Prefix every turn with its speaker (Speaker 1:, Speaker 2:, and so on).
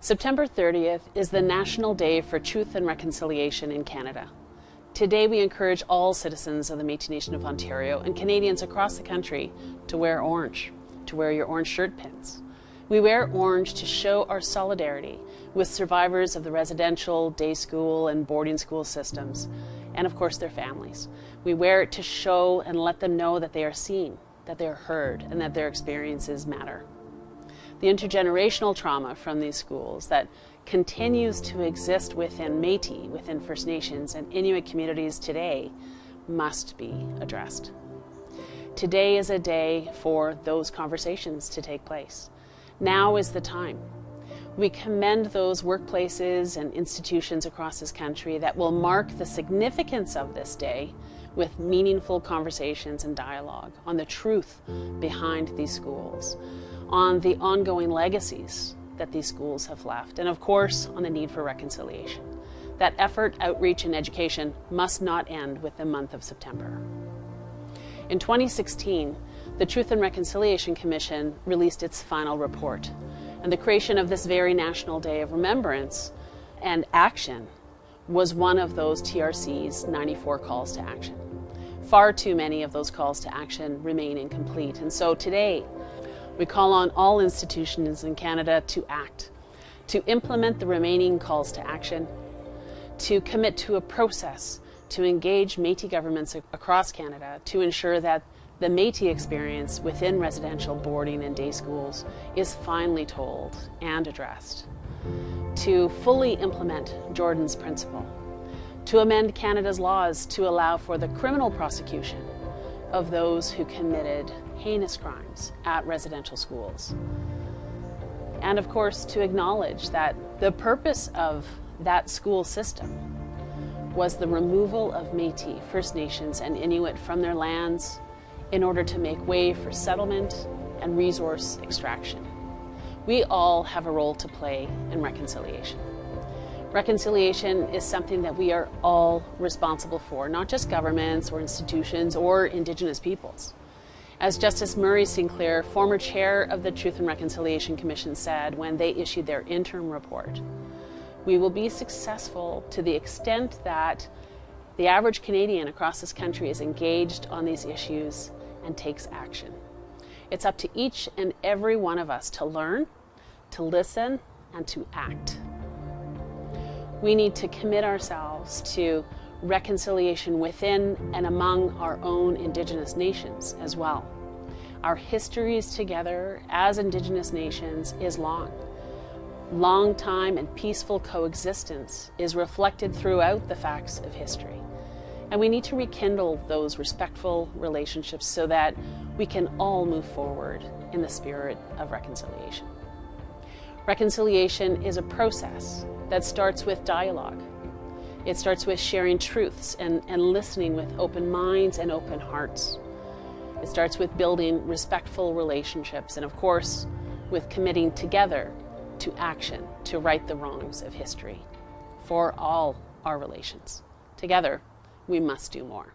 Speaker 1: September 30th is the National Day for Truth and Reconciliation in Canada. Today we encourage all citizens of the Métis Nation of Ontario and Canadians across the country to wear orange, to wear your orange shirt pins. We wear orange to show our solidarity with survivors of the residential, day school and boarding school systems, and of course their families. We wear it to show and let them know that they are seen, that they are heard, and that their experiences matter. The intergenerational trauma from these schools that continues to exist within Métis, within First Nations and Inuit communities today must be addressed. Today is a day for those conversations to take place. Now is the time. We commend those workplaces and institutions across this country that will mark the significance of this day with meaningful conversations and dialogue on the truth behind these schools, on the ongoing legacies that these schools have left, and of course on the need for reconciliation. That effort, outreach, and education must not end with the month of September. In 2016, the Truth and Reconciliation Commission released its final report, and the creation of this very National Day of Remembrance and Action was one of those TRC's 94 calls to action. Far too many of those calls to action remain incomplete, and so today we call on all institutions in Canada to act, to implement the remaining calls to action, to commit to a process to engage Métis governments across Canada to ensure that the Métis experience within residential boarding and day schools is finally told and addressed, to fully implement Jordan's Principle, to amend Canada's laws to allow for the criminal prosecution of those who committed heinous crimes at residential schools, and of course to acknowledge that the purpose of that school system was the removal of Métis, First Nations and Inuit from their lands in order to make way for settlement and resource extraction. We all have a role to play in reconciliation. Reconciliation is something that we are all responsible for, not just governments or institutions or Indigenous peoples. As Justice Murray Sinclair, former chair of the Truth and Reconciliation Commission, said when they issued their interim report, we will be successful to the extent that the average Canadian across this country is engaged on these issues and takes action. It's up to each and every one of us to learn, to listen, and to act. We need to commit ourselves to reconciliation within and among our own Indigenous nations as well. Our histories together as Indigenous nations is long. Long time and peaceful coexistence is reflected throughout the facts of history. And we need to rekindle those respectful relationships so that we can all move forward in the spirit of reconciliation. Reconciliation is a process that starts with dialogue. It starts with sharing truths and listening with open minds and open hearts. It starts with building respectful relationships and, of course, with committing together to action to right the wrongs of history for all our relations. Together, we must do more.